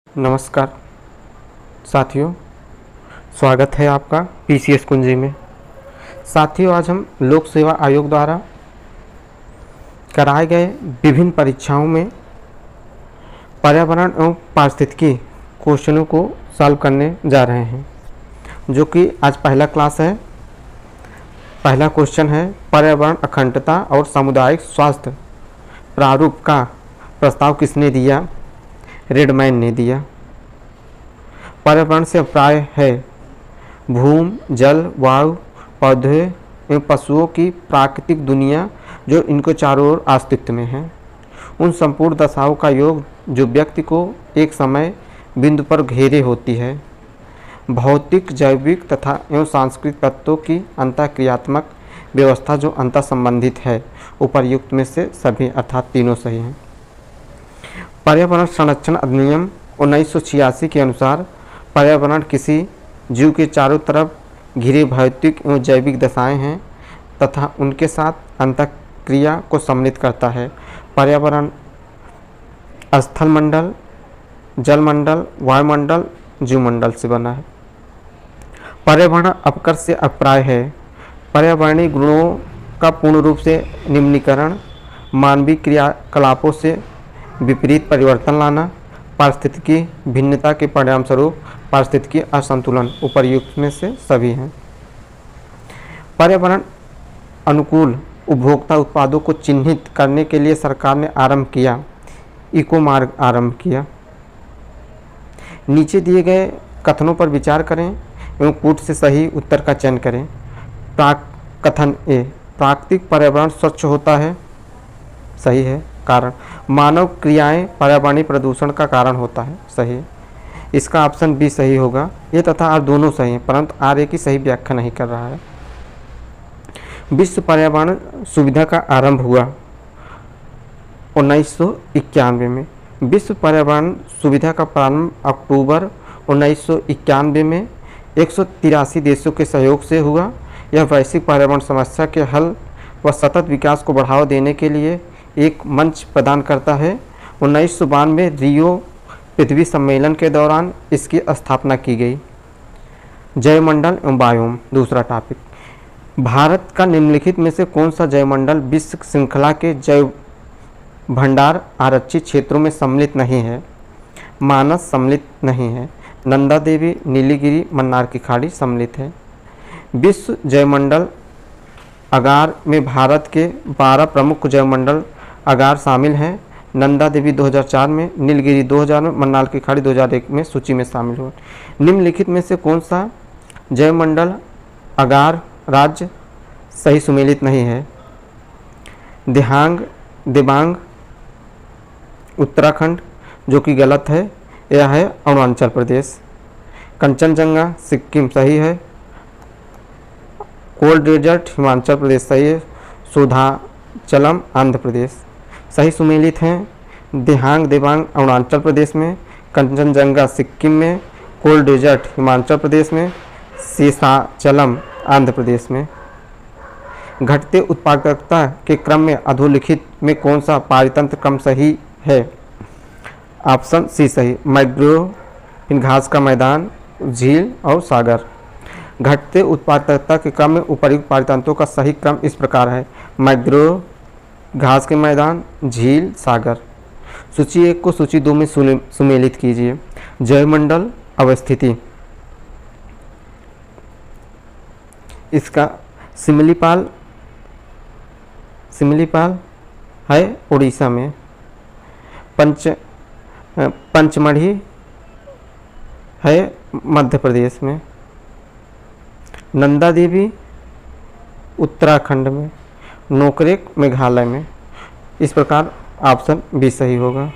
नमस्कार साथियों, स्वागत है आपका पीसीएस कुंजी में। साथियों, आज हम लोक सेवा आयोग द्वारा कराए गए विभिन्न परीक्षाओं में पर्यावरण एवं पारिस्थितिकी क्वेश्चनों को सॉल्व करने जा रहे हैं, जो कि आज पहला क्लास है। पहला क्वेश्चन है, पर्यावरण अखंडता और सामुदायिक स्वास्थ्य प्रारूप का प्रस्ताव किसने दिया? रेडमैन ने दिया। पर्यावरण से अभिप्राय है भूमि, जल, वायु, पौधे एवं पशुओं की प्राकृतिक दुनिया जो इनको चारों ओर अस्तित्व में है, उन संपूर्ण दशाओं का योग जो व्यक्ति को एक समय बिंदु पर घेरे होती है। भौतिक, जैविक तथा एवं सांस्कृतिक तत्वों की अंतःक्रियात्मक व्यवस्था जो अंतर संबंधित है। उपर्युक्त में से सभी अर्थात तीनों सही हैं। पर्यावरण संरक्षण अधिनियम 1986 के अनुसार पर्यावरण किसी जीव के चारों तरफ घिरे भौतिक एवं जैविक दशाएं हैं तथा उनके साथ अंतःक्रिया को सम्मिलित करता है। पर्यावरण स्थल मंडल, जल मंडल, वायुमंडल, जीवमंडल से बना है। पर्यावरण अपकर्ष से अभिप्राय है पर्यावरणीय गुणों का पूर्ण रूप से निम्नीकरण, मानवीय क्रियाकलापों से विपरीत परिवर्तन लाना, पारिस्थितिकी भिन्नता के परिणाम स्वरूप पारिस्थितिकी असंतुलन। उपर्युक्त में से सभी हैं। पर्यावरण अनुकूल उपभोक्ता उत्पादों को चिन्हित करने के लिए सरकार ने आरंभ किया इको मार्ग आरंभ किया। नीचे दिए गए कथनों पर विचार करें एवं कूट से सही उत्तर का चयन करें। कथन ए, प्राकृतिक पर्यावरण स्वच्छ होता है, सही है। कारण, मानव क्रियाएं पर्यावरणीय प्रदूषण का कारण होता है, सही है। इसका ऑप्शन बी सही होगा। ये तथा आर दोनों सही हैं, परंतु आर ए की सही व्याख्या नहीं कर रहा है। विश्व पर्यावरण सुविधा का आरंभ हुआ 1991 में। विश्व पर्यावरण सुविधा का प्रारंभ अक्टूबर 1991 में 183 देशों के सहयोग से हुआ। यह वैश्विक पर्यावरण समस्या के हल व सतत विकास को बढ़ावा देने के लिए एक मंच प्रदान करता है। 1992 रियो पृथ्वी सम्मेलन के दौरान इसकी स्थापना की गई। जैवमंडल एवं बायोम, दूसरा टॉपिक। भारत का निम्नलिखित में से कौन सा जैवमंडल विश्व श्रृंखला के जैव भंडार आरक्षित क्षेत्रों में सम्मिलित नहीं है? मानस सम्मिलित नहीं है। नंदा देवी, नीलगिरी, मन्नार की खाड़ी सम्मिलित है। विश्व जैवमंडल आगार में भारत के 12 प्रमुख जैवमंडल आगार शामिल हैं। नंदा देवी 2004 में, नीलगिरी 2000 में, मन्नार की खाड़ी 2001 में सूची में शामिल हुए। निम्नलिखित में से कौन सा जैवमंडल आगार राज्य सही सुमेलित नहीं है? देबांग उत्तराखंड, जो कि गलत है। यह है अरुणाचल प्रदेश। कंचनजंगा सिक्किम, सही है। कोल्ड डेजर्ट हिमाचल प्रदेश, सही है। सुधाचलम आंध्र प्रदेश, सही सुमेलित हैं। देबांग अरुणाचल प्रदेश में, कंचनजंगा सिक्किम में, कोल्ड डेजर्ट हिमाचल प्रदेश में, शेषाचलम आंध्र प्रदेश में। घटते उत्पादकता के क्रम में अधोलिखित में कौन सा पारितंत्र क्रम सही है? ऑप्शन सी सही। मैंग्रोव, घास का मैदान, झील और सागर। घटते उत्पादकता के क्रम में उपर्युक्त पारितंत्रों का सही क्रम इस प्रकार है: मैंग्रोव, घास के मैदान, झील, सागर। सूची 1 को सूची 2 में सुमेलित कीजिए। जैवमंडल अवस्थिति, इसका सिमलीपाल है उड़ीसा में। पंचमढ़ी है मध्य प्रदेश में। नंदा देवी उत्तराखंड में। नोकरेक मेघालय में। इस प्रकार ऑप्शन बी सही होगा।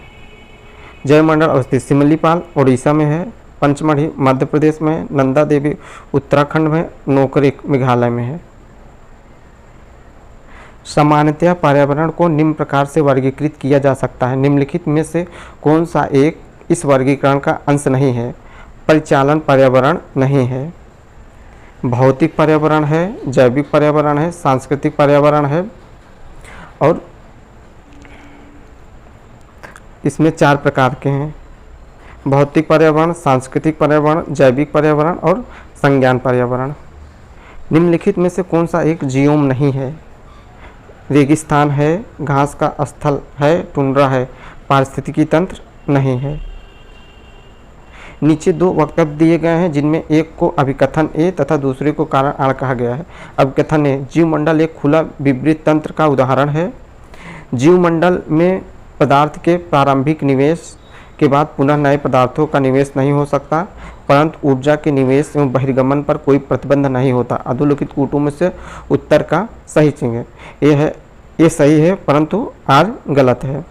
जैवमंडल अवस्थित सिमलीपाल उड़ीसा में है, पंचमढ़ी मध्य प्रदेश में है, नंदा देवी उत्तराखंड में, नोकरेक मेघालय में है। सामान्यतया पर्यावरण को निम्न प्रकार से वर्गीकृत किया जा सकता है। निम्नलिखित में से कौन सा एक इस वर्गीकरण का अंश नहीं है? परिचालन पर्यावरण नहीं है, भौतिक पर्यावरण है, जैविक पर्यावरण है, सांस्कृतिक पर्यावरण है और इसमें 4 प्रकार के हैं। भौतिक पर्यावरण, सांस्कृतिक पर्यावरण, जैविक पर्यावरण और संज्ञान पर्यावरण। निम्नलिखित में से कौन सा एक जियोम नहीं है? रेगिस्तान है, घास का स्थल है, टुंड्रा है, पारिस्थितिकी तंत्र नहीं है। नीचे दो वक्तव्य दिए गए हैं जिनमें एक को अभिकथन ए तथा दूसरे को कारण आर कहा गया है। अभिकथन ए, जीवमंडल एक खुला विवृत तंत्र का उदाहरण है। जीवमंडल में पदार्थ के प्रारंभिक निवेश के बाद पुनः नए पदार्थों का निवेश नहीं हो सकता, परंतु ऊर्जा के निवेश एवं बहिर्गमन पर कोई प्रतिबंध नहीं होता। अधोलिखित कूटों में से उत्तर का सही चिन्ह ये सही है, परंतु आर गलत है।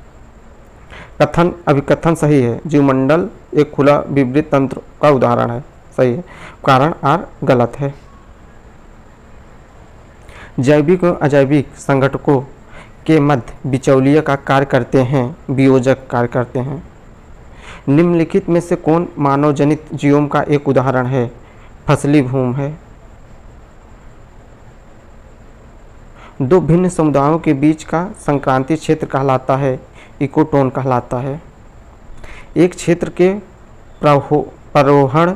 कथन अभिकथन सही है, जीवमंडल एक खुला विवृत तंत्र का उदाहरण है, सही है। कारण आर गलत है। जैविक और अजैविक संगठकों के मध्य बिचौलिया का कार्य करते हैं, वियोजक कार्य करते हैं। निम्नलिखित में से कौन मानव जनित जीवों का एक उदाहरण है? फसली भूमि है। दो भिन्न समुदायों के बीच का संक्रांति क्षेत्र कहलाता है, इकोटोन कहलाता है। एक क्षेत्र के प्ररोहण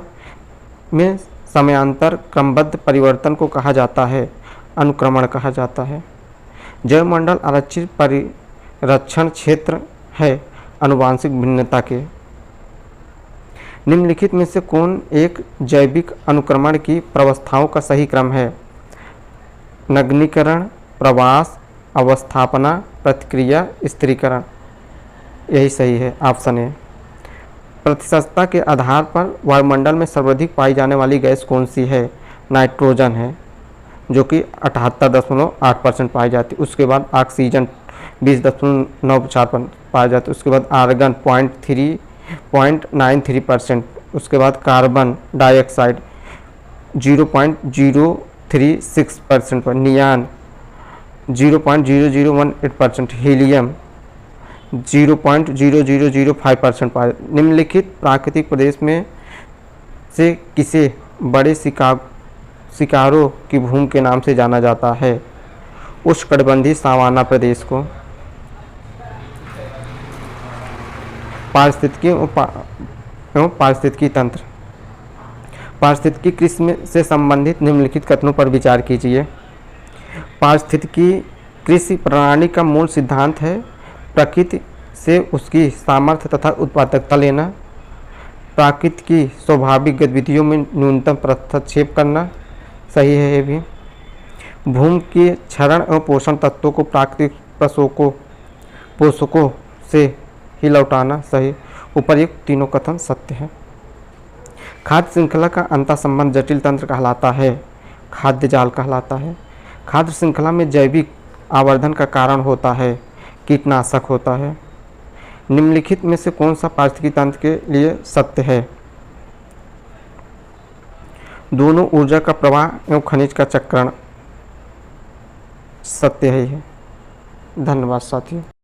में समयांतर क्रमबद्ध परिवर्तन को कहा जाता है, अनुक्रमण कहा जाता है। जैवमंडल आरक्षित परिरक्षण क्षेत्र है आनुवांशिक भिन्नता के। निम्नलिखित में से कौन एक जैविक अनुक्रमण की प्रवस्थाओं का सही क्रम है? नग्नीकरण, प्रवास, अवस्थापना, प्रतिक्रिया, स्थिरीकरण। यही सही है, ऑप्शन ए। प्रतिशतता के आधार पर वायुमंडल में सर्वाधिक पाई जाने वाली गैस कौन सी है? नाइट्रोजन है, जो कि 78.8% पाई जाती है। उसके बाद ऑक्सीजन 20.94% पाया जाता है। उसके बाद आर्गन 0.93%। उसके बाद कार्बन डाइऑक्साइड 0.036% पर, नियान 0.0018%, हीलियम 0.0005% पाया। निम्नलिखित प्राकृतिक प्रदेश में से किसे बड़े शिकारों की भूमि के नाम से जाना जाता है? उष्णकटिबंधीय सावाना प्रदेश को। पारिस्थितिकी एवं पारिस्थितिकी तंत्र। पारिस्थितिकी कृषि से संबंधित निम्नलिखित कथनों पर विचार कीजिए। पारिस्थितिकी कृषि प्रणाली का मूल सिद्धांत है प्रकृति से उसकी सामर्थ्य तथा उत्पादकता लेना, प्रकृति की स्वाभाविक गतिविधियों में न्यूनतम हस्तक्षेप करना, सही है ये भी। भूमि के क्षरण एवं पोषण तत्वों को प्राकृतिक पोषकों से ही लौटाना, सही। उपर्युक्त तीनों कथन सत्य है। खाद्य श्रृंखला का अंतःसंबंध जटिल तंत्र कहलाता है, खाद्य जाल कहलाता है। खाद्य श्रृंखला में जैविक आवर्धन का कारण होता है, कीटनाशक होता है। निम्नलिखित में से कौन सा पारिस्थितिकी तंत्र के लिए सत्य है? दोनों ऊर्जा का प्रवाह एवं खनिज का चक्रण, सत्य है। धन्यवाद साथियों।